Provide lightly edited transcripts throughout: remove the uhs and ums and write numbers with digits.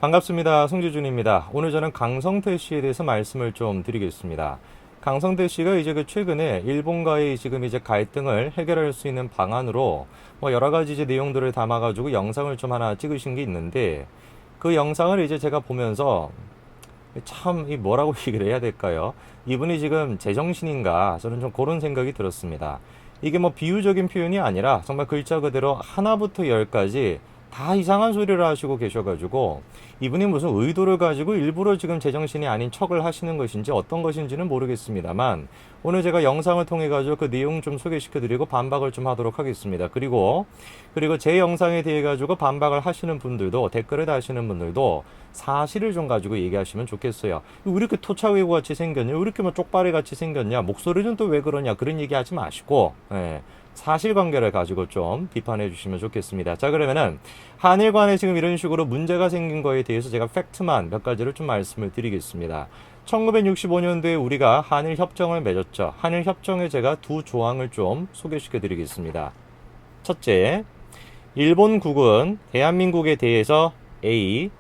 반갑습니다. 송지준입니다. 오늘 저는 강성태 씨에 대해서 말씀을 좀 드리겠습니다. 강성태 씨가 이제 최근에 일본과의 지금 이제 갈등을 해결할 수 있는 방안으로 여러 가지 이제 내용들을 담아가지고 영상을 좀 하나 찍으신 게 있는데, 그 영상을 이제 제가 보면서 참 이 뭐라고 얘기를 해야 될까요? 이분이 지금 제정신인가? 저는 좀 그런 생각이 들었습니다. 이게 비유적인 표현이 아니라 정말 글자 그대로 하나부터 열까지 다 이상한 소리를 하시고 계셔가지고, 이분이 무슨 의도를 가지고 일부러 지금 제정신이 아닌 척을 하시는 것인지 어떤 것인지는 모르겠습니다만, 오늘 제가 영상을 통해 가지고 그 내용 좀 소개시켜드리고 반박을 좀 하도록 하겠습니다. 그리고 제 영상에 대해 가지고 반박을 하시는 분들도, 댓글을 다시는 분들도 사실을 좀 가지고 얘기하시면 좋겠어요. 왜 이렇게 토착외고 같이 생겼냐? 왜 이렇게 쪽발이 같이 생겼냐? 목소리는 또 왜 그러냐? 그런 얘기 하지 마시고, 사실관계를 가지고 좀 비판해 주시면 좋겠습니다. 자, 그러면은 한일 간에 지금 이런 식으로 문제가 생긴 거에 대해서 제가 팩트만 몇 가지를 좀 말씀을 드리겠습니다. 1965년도에 우리가 한일 협정을 맺었죠. 한일 협정에 제가 두 조항을 좀 소개시켜 드리겠습니다. 첫째, 일본국은 대한민국에 대해서 A,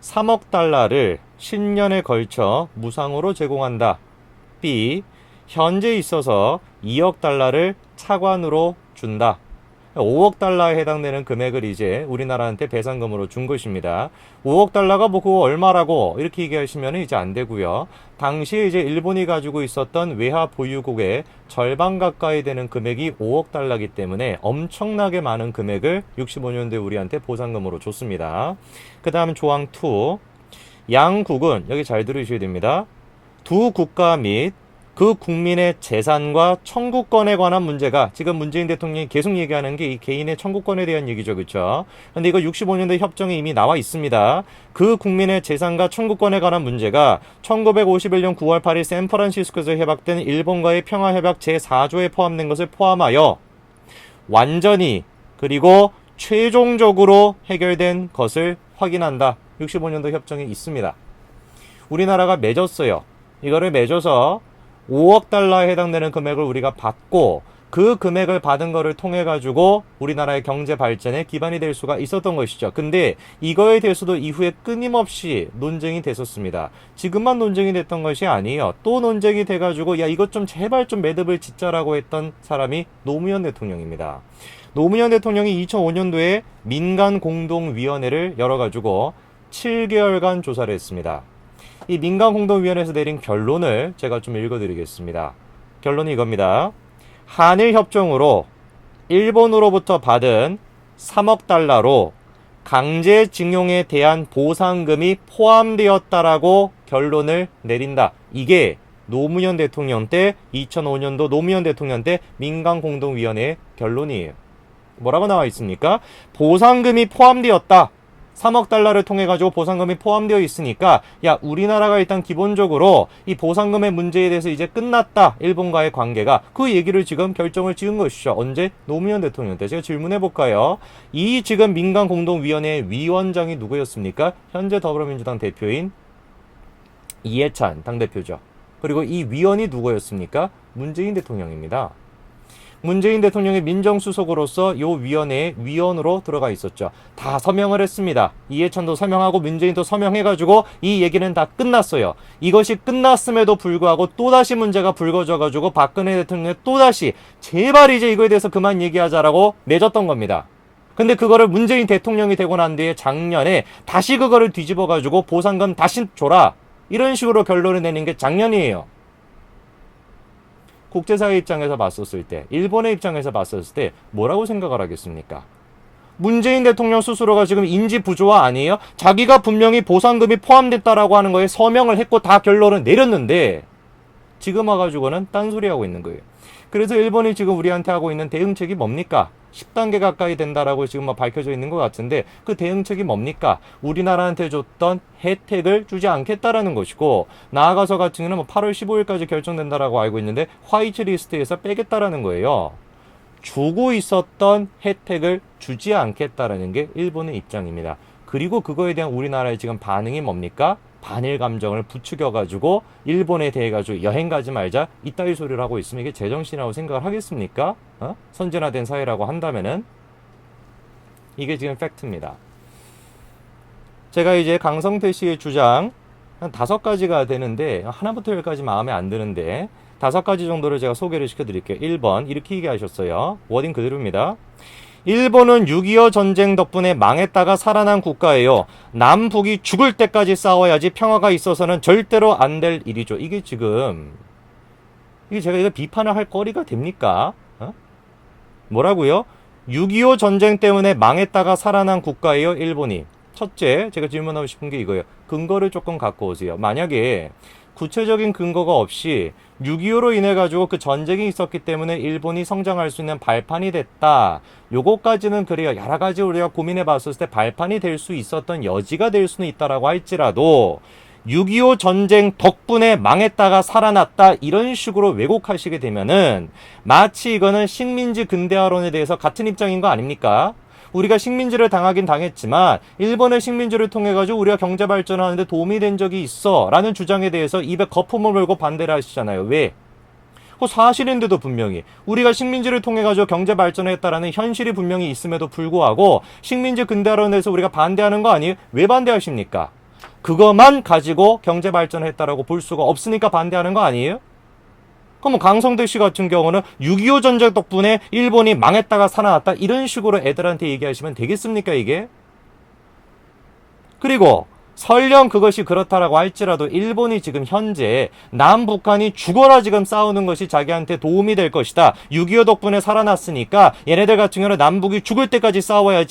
3억 달러를 10년에 걸쳐 무상으로 제공한다. B, 현재 있어서 2억 달러를 차관으로 준다. 5억 달러에 해당되는 금액을 이제 우리나라한테 배상금으로 준 것입니다. 5억 달러가 그거 얼마라고 이렇게 얘기하시면 이제 안 되고요. 당시에 이제 일본이 가지고 있었던 외화 보유국의 절반 가까이 되는 금액이 5억 달러이기 때문에 엄청나게 많은 금액을 65년도에 우리한테 보상금으로 줬습니다. 그 다음 조항 2. 양국은, 여기 잘 들으셔야 됩니다. 두 국가 및 그 국민의 재산과 청구권에 관한 문제가, 지금 문재인 대통령이 계속 얘기하는 게 이 개인의 청구권에 대한 얘기죠. 그렇죠? 근데 이거 65년도 협정에 이미 나와 있습니다. 그 국민의 재산과 청구권에 관한 문제가 1951년 9월 8일 샌프란시스코에서 협약된 일본과의 평화협약 제4조에 포함된 것을 포함하여 완전히 그리고 최종적으로 해결된 것을 확인한다. 65년도 협정에 있습니다. 우리나라가 맺었어요. 이거를 맺어서 5억 달러에 해당되는 금액을 우리가 받고, 그 금액을 받은 거를 통해 가지고 우리나라의 경제 발전에 기반이 될 수가 있었던 것이죠. 근데 이거에 대해서도 이후에 끊임없이 논쟁이 됐었습니다. 지금만 논쟁이 됐던 것이 아니에요. 또 논쟁이 돼가지고 야, 이것 좀 제발 좀 매듭을 짓자라고 했던 사람이 노무현 대통령입니다. 노무현 대통령이 2005년도에 민간공동위원회를 열어가지고 7개월간 조사를 했습니다. 이 민간공동위원회에서 내린 결론을 제가 좀 읽어드리겠습니다. 결론이 이겁니다. 한일협정으로 일본으로부터 받은 3억 달러로 강제징용에 대한 보상금이 포함되었다라고 결론을 내린다. 이게 노무현 대통령 때, 2005년도 노무현 대통령 때 민간공동위원회의 결론이에요. 뭐라고 나와 있습니까? 보상금이 포함되었다. 3억 달러를 통해 가지고 보상금이 포함되어 있으니까, 야, 우리나라가 일단 기본적으로 이 보상금의 문제에 대해서 이제 끝났다. 일본과의 관계가. 그 얘기를 지금 결정을 지은 것이죠. 언제? 노무현 대통령 때. 제가 질문해 볼까요? 이 지금 민간공동위원회 위원장이 누구였습니까? 현재 더불어민주당 대표인 이해찬 당대표죠. 그리고 이 위원이 누구였습니까? 문재인 대통령입니다. 문재인 대통령의 민정수석으로서 이 위원회의 위원으로 들어가 있었죠. 다 서명을 했습니다. 이해찬도 서명하고 문재인도 서명해가지고 이 얘기는 다 끝났어요. 이것이 끝났음에도 불구하고 또다시 문제가 불거져가지고 박근혜 대통령이 또다시 제발 이제 이거에 대해서 그만 얘기하자라고 내줬던 겁니다. 근데 그거를 문재인 대통령이 되고 난 뒤에 작년에 다시 그거를 뒤집어가지고 보상금 다시 줘라. 이런 식으로 결론을 내는 게 작년이에요. 국제사회 입장에서 봤었을 때, 일본의 입장에서 봤었을 때 뭐라고 생각을 하겠습니까? 문재인 대통령 스스로가 지금 인지 부조화 아니에요? 자기가 분명히 보상금이 포함됐다라고 하는 거에 서명을 했고 다 결론을 내렸는데 지금 와가지고는 딴소리하고 있는 거예요. 그래서 일본이 지금 우리한테 하고 있는 대응책이 뭡니까? 10단계 가까이 된다라고 지금 밝혀져 있는 것 같은데, 그 대응책이 뭡니까? 우리나라한테 줬던 혜택을 주지 않겠다라는 것이고, 나아가서 같은 경우는 8월 15일까지 결정된다라고 알고 있는데 화이트리스트에서 빼겠다라는 거예요. 주고 있었던 혜택을 주지 않겠다라는 게 일본의 입장입니다. 그리고 그거에 대한 우리나라의 지금 반응이 뭡니까? 반일 감정을 부추겨가지고 일본에 대해 가지고 여행 가지 말자 이따위 소리를 하고 있으면 이게 제정신이라고 생각을 하겠습니까? 선진화된 사회라고 한다면은. 이게 지금 팩트입니다. 제가 이제 강성태 씨의 주장 한 5가지가 되는데 하나부터 10까지 마음에 안 드는데 5가지 정도를 제가 소개를 시켜드릴게요. 1번 이렇게 얘기하셨어요. 워딩 그대로입니다. 일본은 6.25 전쟁 덕분에 망했다가 살아난 국가예요. 남북이 죽을 때까지 싸워야지 평화가 있어서는 절대로 안 될 일이죠. 이게 지금 이게 제가 이거 비판을 할 거리가 됩니까? 뭐라고요? 6.25 전쟁 때문에 망했다가 살아난 국가예요, 일본이. 첫째, 제가 질문하고 싶은 게 이거예요. 근거를 조금 갖고 오세요. 만약에 구체적인 근거가 없이 6.25로 인해 가지고 그 전쟁이 있었기 때문에 일본이 성장할 수 있는 발판이 됐다. 요거까지는 그래요. 여러 가지 우리가 고민해 봤을 때 발판이 될 수 있었던 여지가 될 수는 있다라고 할지라도 6.25 전쟁 덕분에 망했다가 살아났다 이런 식으로 왜곡하시게 되면은 마치 이거는 식민지 근대화론에 대해서 같은 입장인 거 아닙니까? 우리가 식민지를 당하긴 당했지만 일본의 식민지를 통해 가지고 우리가 경제 발전하는데 도움이 된 적이 있어 라는 주장에 대해서 입에 거품을 물고 반대를 하시잖아요. 왜? 사실인데도 분명히 우리가 식민지를 통해 가지고 경제 발전했다라는 현실이 분명히 있음에도 불구하고 식민지 근대화론에서 우리가 반대하는 거 아니에요? 왜 반대하십니까? 그것만 가지고 경제 발전했다라고 볼 수가 없으니까 반대하는 거 아니에요? 그럼 강성대 씨 같은 경우는 6.25 전쟁 덕분에 일본이 망했다가 살아났다 이런 식으로 애들한테 얘기하시면 되겠습니까 이게? 그리고 설령 그것이 그렇다라고 할지라도 일본이 지금 현재 남북한이 죽어라 지금 싸우는 것이 자기한테 도움이 될 것이다. 6.25 덕분에 살아났으니까 얘네들 같은 경우는 남북이 죽을 때까지 싸워야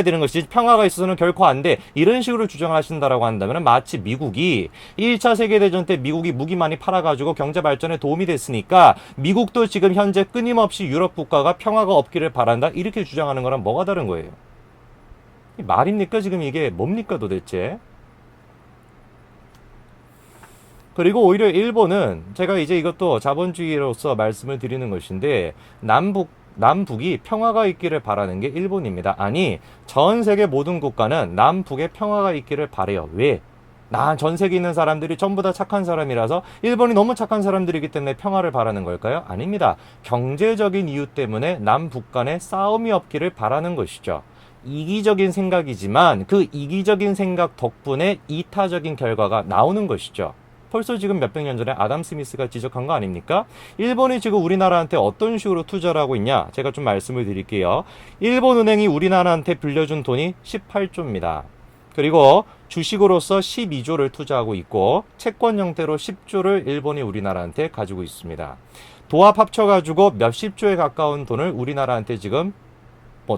되는 것이지 평화가 있어서는 결코 안 돼. 이런 식으로 주장하신다라고 한다면 마치 미국이 1차 세계대전 때 미국이 무기 많이 팔아가지고 경제 발전에 도움이 됐으니까 미국도 지금 현재 끊임없이 유럽 국가가 평화가 없기를 바란다. 이렇게 주장하는 거랑 뭐가 다른 거예요? 말입니까? 지금 이게 뭡니까 도대체? 그리고 오히려 일본은 제가 이제 이것도 자본주의로서 말씀을 드리는 것인데 남북이 평화가 있기를 바라는 게 일본입니다. 아니 전 세계 모든 국가는 남북의 평화가 있기를 바래요. 왜? 전 세계에 있는 사람들이 전부 다 착한 사람이라서 일본이 너무 착한 사람들이기 때문에 평화를 바라는 걸까요? 아닙니다. 경제적인 이유 때문에 남북 간에 싸움이 없기를 바라는 것이죠. 이기적인 생각이지만 그 이기적인 생각 덕분에 이타적인 결과가 나오는 것이죠. 벌써 지금 몇백 년 전에 아담 스미스가 지적한 거 아닙니까? 일본이 지금 우리나라한테 어떤 식으로 투자를 하고 있냐? 제가 좀 말씀을 드릴게요. 일본은행이 우리나라한테 빌려준 돈이 18조입니다. 그리고 주식으로서 12조를 투자하고 있고 채권 형태로 10조를 일본이 우리나라한테 가지고 있습니다. 도합 합쳐가지고 몇십조에 가까운 돈을 우리나라한테 지금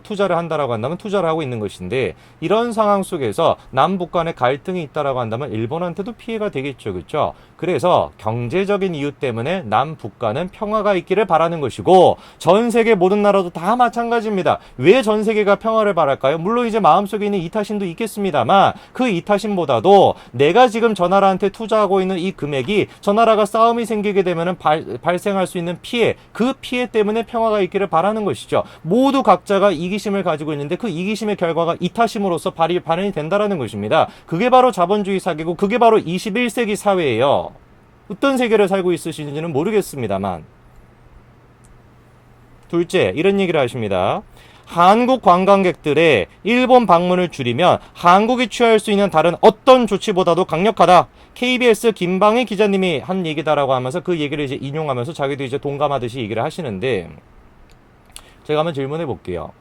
투자를 한다라고 한다면 투자를 하고 있는 것인데 이런 상황 속에서 남북 간의 갈등이 있다라고 한다면 일본한테도 피해가 되겠죠. 그렇죠? 그래서 경제적인 이유 때문에 남북 간은 평화가 있기를 바라는 것이고 전 세계 모든 나라도 다 마찬가지입니다. 왜 전 세계가 평화를 바랄까요? 물론 이제 마음속에 있는 이타심도 있겠습니다만 그 이타심보다도 내가 지금 저 나라한테 투자하고 있는 이 금액이 저 나라가 싸움이 생기게 되면 발생할 수 있는 피해 그 피해 때문에 평화가 있기를 바라는 것이죠. 모두 각자가 이기심을 가지고 있는데 그 이기심의 결과가 이타심으로서 발현이 된다라는 것입니다. 그게 바로 자본주의 사회고 그게 바로 21세기 사회예요. 어떤 세계를 살고 있으신지는 모르겠습니다만. 둘째, 이런 얘기를 하십니다. 한국 관광객들의 일본 방문을 줄이면 한국이 취할 수 있는 다른 어떤 조치보다도 강력하다. KBS 김방희 기자님이 한 얘기다라고 하면서 그 얘기를 이제 인용하면서 자기도 이제 동감하듯이 얘기를 하시는데 제가 한번 질문해 볼게요.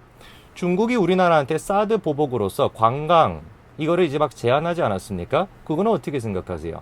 중국이 우리나라한테 사드 보복으로서 관광 이거를 이제 막 제한하지 않았습니까? 그거는 어떻게 생각하세요?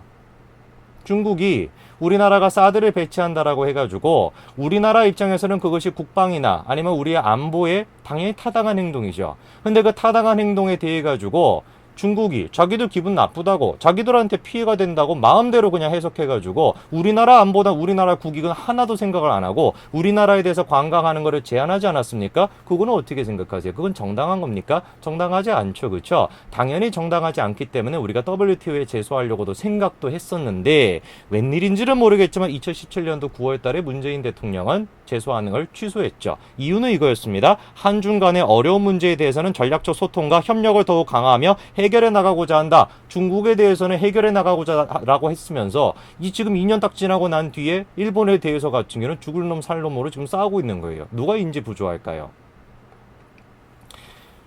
중국이 우리나라가 사드를 배치한다라고 해가지고 우리나라 입장에서는 그것이 국방이나 아니면 우리의 안보에 당연히 타당한 행동이죠. 근데 그 타당한 행동에 대해 가지고 중국이 자기들 기분 나쁘다고 자기들한테 피해가 된다고 마음대로 그냥 해석해가지고 우리나라 안보다 우리나라 국익은 하나도 생각을 안 하고 우리나라에 대해서 관광하는 거를 제한하지 않았습니까? 그거는 어떻게 생각하세요? 그건 정당한 겁니까? 정당하지 않죠. 그렇죠? 당연히 정당하지 않기 때문에 우리가 WTO에 제소하려고도 생각도 했었는데 웬일인지는 모르겠지만 2017년도 9월 달에 문재인 대통령은 제소하는 걸 취소했죠. 이유는 이거였습니다. 한중 간의 어려운 문제에 대해서는 전략적 소통과 협력을 더욱 강화하며 해결해 나가고자 한다. 중국에 대해서는 해결해 나가고자 라고 했으면서 지금 2년 딱 지나고 난 뒤에 일본에 대해서 같은 경우는 죽을 놈 살 놈으로 지금 싸우고 있는 거예요. 누가 인지 부조할까요?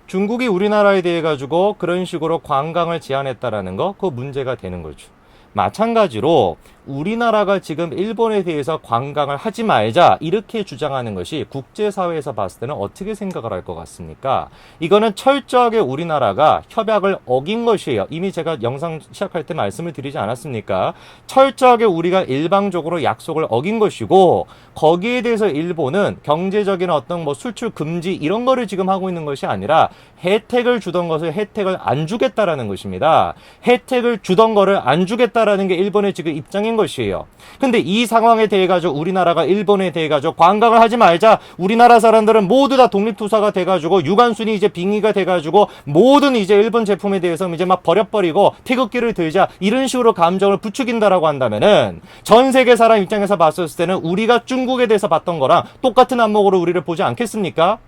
중국이 우리나라에 대해 가지고 그런 식으로 관광을 제한했다라는 거, 그거 문제가 되는 거죠. 마찬가지로 우리나라가 지금 일본에 대해서 관광을 하지 말자 이렇게 주장하는 것이 국제사회에서 봤을 때는 어떻게 생각을 할 것 같습니까? 이거는 철저하게 우리나라가 협약을 어긴 것이에요. 이미 제가 영상 시작할 때 말씀을 드리지 않았습니까? 철저하게 우리가 일방적으로 약속을 어긴 것이고, 거기에 대해서 일본은 경제적인 어떤 뭐 수출 금지 이런 거를 지금 하고 있는 것이 아니라 혜택을 주던 것을 혜택을 안 주겠다라는 것입니다. 혜택을 주던 거를 안 주겠다라는 게 일본의 지금 입장인 것이에요. 근데 이 상황에 대해 가지고 우리나라가 일본에 대해 가지고 관광을 하지 말자, 우리나라 사람들은 모두 다 독립투사가 돼 가지고 유관순이 이제 빙의가 돼 가지고 모든 이제 일본 제품에 대해서 이제 막 버려버리고 태극기를 들자, 이런 식으로 감정을 부추긴다라고 한다면은 전 세계 사람 입장에서 봤을 때는 우리가 중국에 대해서 봤던 거랑 똑같은 안목으로 우리를 보지 않겠습니까?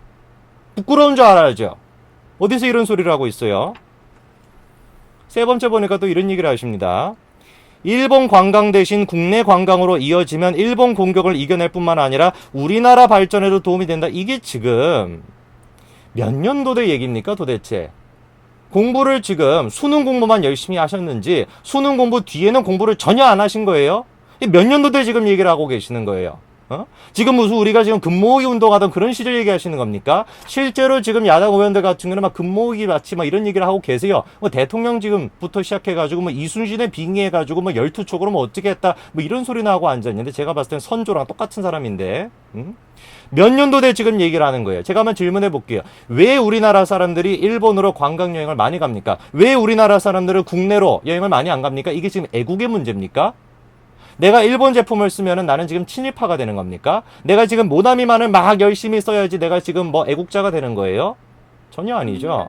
부끄러운 줄 알아야죠. 어디서 이런 소리를 하고 있어요? 세 번째 보니까 또 이런 얘기를 하십니다. 일본 관광 대신 국내 관광으로 이어지면 일본 공격을 이겨낼 뿐만 아니라 우리나라 발전에도 도움이 된다. 이게 지금 몇 년도의 얘기입니까 도대체? 공부를 지금 수능 공부만 열심히 하셨는지 수능 공부 뒤에는 공부를 전혀 안 하신 거예요? 몇 년도에 지금 얘기를 하고 계시는 거예요? 지금 무슨 우리가 지금 금모으기 운동하던 그런 시절 얘기하시는 겁니까? 실제로 지금 야당 의원들 같은 경우는 막 금모으기 마치 막 이런 얘기를 하고 계세요. 뭐 대통령 지금부터 시작해가지고 뭐 이순신에 빙의해가지고 뭐 12촉으로 뭐 어떻게 했다 뭐 이런 소리나 하고 앉아있는데, 제가 봤을 땐 선조랑 똑같은 사람인데, 몇 년도에 지금 얘기를 하는 거예요. 제가 한번 질문해 볼게요. 왜 우리나라 사람들이 일본으로 관광 여행을 많이 갑니까? 왜 우리나라 사람들은 국내로 여행을 많이 안 갑니까? 이게 지금 애국의 문제입니까? 내가 일본 제품을 쓰면은 나는 지금 친일파가 되는 겁니까? 내가 지금 모나미만을 막 열심히 써야지 내가 지금 뭐 애국자가 되는 거예요? 전혀 아니죠.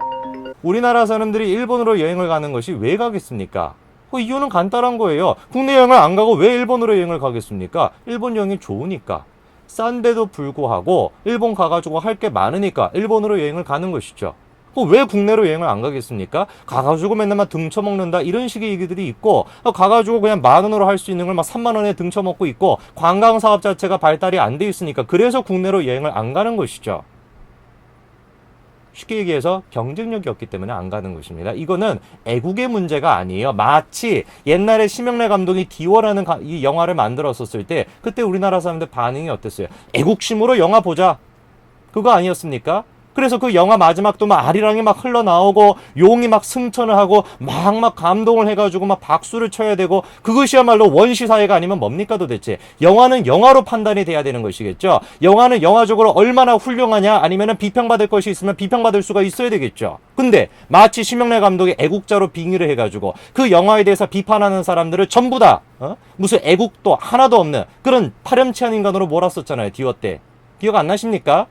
우리나라 사람들이 일본으로 여행을 가는 것이 왜 가겠습니까? 이유는 간단한 거예요. 국내 여행을 안 가고 왜 일본으로 여행을 가겠습니까? 일본 여행이 좋으니까. 싼데도 불구하고 일본 가가지고 할 게 많으니까 일본으로 여행을 가는 것이죠. 왜 국내로 여행을 안 가겠습니까? 가가지고 맨날 막 등쳐먹는다 이런 식의 얘기들이 있고, 가가지고 그냥 10,000원으로 할 수 있는 걸 막 30,000원에 등쳐먹고 있고, 관광사업 자체가 발달이 안 돼 있으니까 그래서 국내로 여행을 안 가는 것이죠. 쉽게 얘기해서 경쟁력이 없기 때문에 안 가는 것입니다. 이거는 애국의 문제가 아니에요. 마치 옛날에 심영래 감독이 디워라는 이 영화를 만들었었을 때 그때 우리나라 사람들 반응이 어땠어요? 애국심으로 영화 보자, 그거 아니었습니까? 그래서 그 영화 마지막도 막 아리랑이 막 흘러나오고 용이 막 승천을 하고 막 감동을 해가지고 막 박수를 쳐야 되고, 그것이야말로 원시사회가 아니면 뭡니까 도대체? 영화는 영화로 판단이 돼야 되는 것이겠죠. 영화는 영화적으로 얼마나 훌륭하냐, 아니면 비평받을 것이 있으면 비평받을 수가 있어야 되겠죠. 근데 마치 심영래 감독이 애국자로 빙의를 해가지고 그 영화에 대해서 비판하는 사람들을 전부 다 무슨 애국도 하나도 없는 그런 파렴치한 인간으로 몰았었잖아요. 디워 때. 기억 안 나십니까?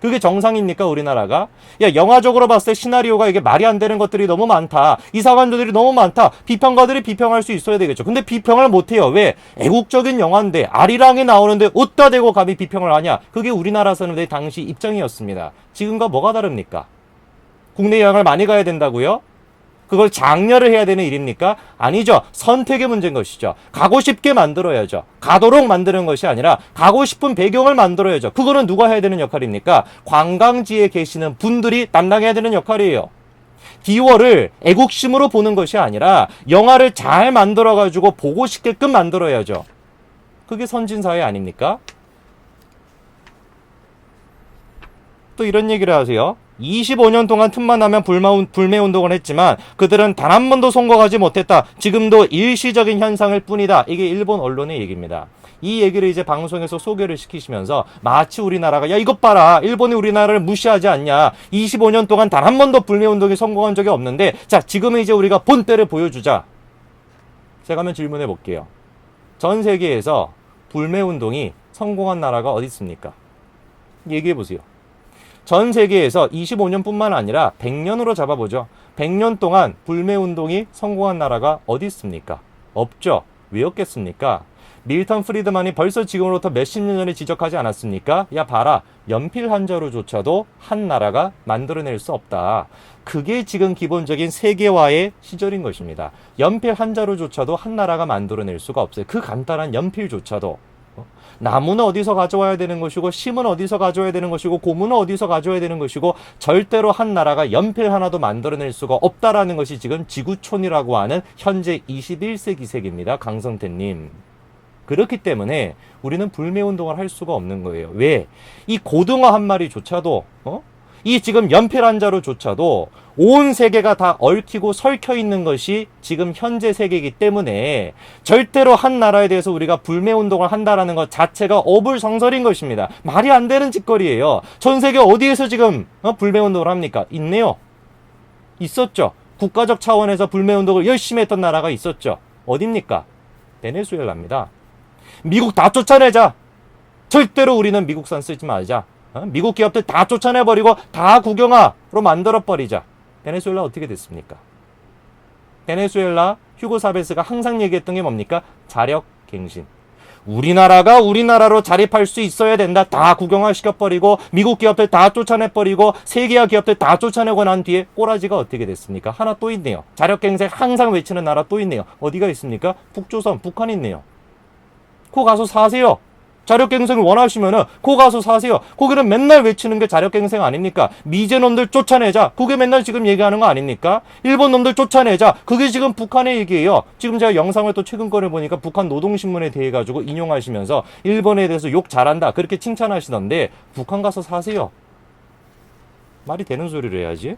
그게 정상입니까 우리나라가? 야, 영화적으로 봤을 때 시나리오가 이게 말이 안 되는 것들이 너무 많다, 이사관들이 너무 많다, 비평가들이 비평할 수 있어야 되겠죠. 근데 비평을 못해요. 왜? 애국적인 영화인데 아리랑이 나오는데 어디다 대고 감히 비평을 하냐? 그게 우리나라 사람들의 당시 입장이었습니다. 지금과 뭐가 다릅니까? 국내 여행을 많이 가야 된다고요? 그걸 장려를 해야 되는 일입니까? 아니죠. 선택의 문제인 것이죠. 가고 싶게 만들어야죠. 가도록 만드는 것이 아니라 가고 싶은 배경을 만들어야죠. 그거는 누가 해야 되는 역할입니까? 관광지에 계시는 분들이 담당해야 되는 역할이에요. 디워를 애국심으로 보는 것이 아니라 영화를 잘 만들어가지고 보고 싶게끔 만들어야죠. 그게 선진사회 아닙니까? 또 이런 얘기를 하세요. 25년 동안 틈만 나면 불매운동을 했지만 그들은 단 한 번도 성공하지 못했다. 지금도 일시적인 현상일 뿐이다. 이게 일본 언론의 얘기입니다. 이 얘기를 이제 방송에서 소개를 시키시면서 마치 우리나라가 야 이것 봐라, 일본이 우리나라를 무시하지 않냐, 25년 동안 단 한 번도 불매운동이 성공한 적이 없는데 자 지금은 이제 우리가 본때를 보여주자. 제가 한번 질문해 볼게요. 전 세계에서 불매운동이 성공한 나라가 어디 있습니까? 얘기해 보세요. 전 세계에서 25년뿐만 아니라 100년으로 잡아보죠. 100년 동안 불매운동이 성공한 나라가 어디 있습니까? 없죠. 왜 없겠습니까? 밀턴 프리드만이 벌써 지금으로부터 몇십 년 전에 지적하지 않았습니까? 야 봐라, 연필 한 자루조차도 한 나라가 만들어낼 수 없다. 그게 지금 기본적인 세계화의 시절인 것입니다. 연필 한 자루조차도 한 나라가 만들어낼 수가 없어요. 그 간단한 연필조차도. 나무는 어디서 가져와야 되는 것이고 심은 어디서 가져와야 되는 것이고 고무는 어디서 가져와야 되는 것이고 절대로 한 나라가 연필 하나도 만들어낼 수가 없다라는 것이 지금 지구촌이라고 하는 현재 21세기 세계입니다. 강성태님. 그렇기 때문에 우리는 불매운동을 할 수가 없는 거예요. 왜? 이 고등어 한 마리조차도 이 지금 연필 한 자루조차도 온 세계가 다 얽히고 설켜 있는 것이 지금 현재 세계이기 때문에 절대로 한 나라에 대해서 우리가 불매운동을 한다라는 것 자체가 어불성설인 것입니다. 말이 안 되는 짓거리예요. 전 세계 어디에서 지금 불매운동을 합니까? 있네요. 있었죠. 국가적 차원에서 불매운동을 열심히 했던 나라가 있었죠. 어딥니까? 베네수엘라입니다. 미국 다 쫓아내자. 절대로 우리는 미국산 쓰지 말자. 미국 기업들 다 쫓아내버리고 다 국영화로 만들어버리자. 베네수엘라 어떻게 됐습니까? 베네수엘라 휴고 사베스가 항상 얘기했던 게 뭡니까? 자력갱신. 우리나라가 우리나라로 자립할 수 있어야 된다. 다 국영화 시켜버리고 미국 기업들 다 쫓아내버리고 세계화 기업들 다 쫓아내고 난 뒤에 꼬라지가 어떻게 됐습니까? 하나 또 있네요. 자력갱생 항상 외치는 나라 또 있네요. 어디가 있습니까? 북조선, 북한 있네요. 코 가서 사세요. 자력갱생을 원하시면은 코 가서 사세요. 거기는 맨날 외치는 게 자력갱생 아닙니까? 미제놈들 쫓아내자. 그게 맨날 지금 얘기하는 거 아닙니까? 일본 놈들 쫓아내자. 그게 지금 북한의 얘기예요. 지금 제가 영상을 또 최근 거를 보니까 북한 노동신문에 대해 가지고 인용하시면서 일본에 대해서 욕 잘한다. 그렇게 칭찬하시던데 북한 가서 사세요. 말이 되는 소리를 해야지.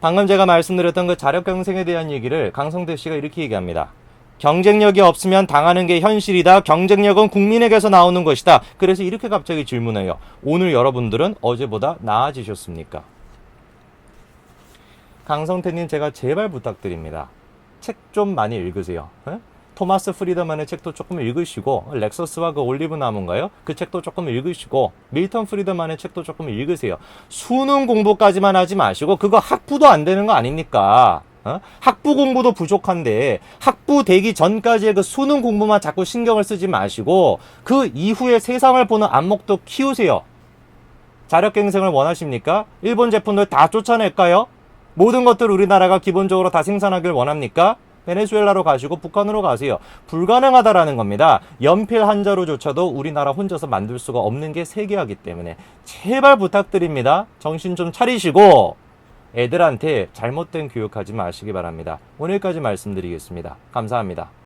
방금 제가 말씀드렸던 그 자력갱생에 대한 얘기를 강성태 씨가 이렇게 얘기합니다. 경쟁력이 없으면 당하는 게 현실이다. 경쟁력은 국민에게서 나오는 것이다. 그래서 이렇게 갑자기 질문해요. 오늘 여러분들은 어제보다 나아지셨습니까? 강성태님 제가 제발 부탁드립니다. 책 좀 많이 읽으세요. 토마스 프리드만의 책도 조금 읽으시고 렉서스와 그 올리브 나무인가요? 그 책도 조금 읽으시고 밀턴 프리드만의 책도 조금 읽으세요. 수능 공부까지만 하지 마시고 그거 학부도 안 되는 거 아닙니까? 학부 공부도 부족한데 학부 되기 전까지의 그 수능 공부만 자꾸 신경을 쓰지 마시고 그 이후에 세상을 보는 안목도 키우세요. 자력갱생을 원하십니까? 일본 제품들 다 쫓아낼까요? 모든 것들 우리나라가 기본적으로 다 생산하길 원합니까? 베네수엘라로 가시고 북한으로 가세요. 불가능하다라는 겁니다. 연필 한 자루조차도 우리나라 혼자서 만들 수가 없는 게 세계화이기 때문에 제발 부탁드립니다. 정신 좀 차리시고 애들한테 잘못된 교육하지 마시기 바랍니다. 오늘까지 말씀드리겠습니다. 감사합니다.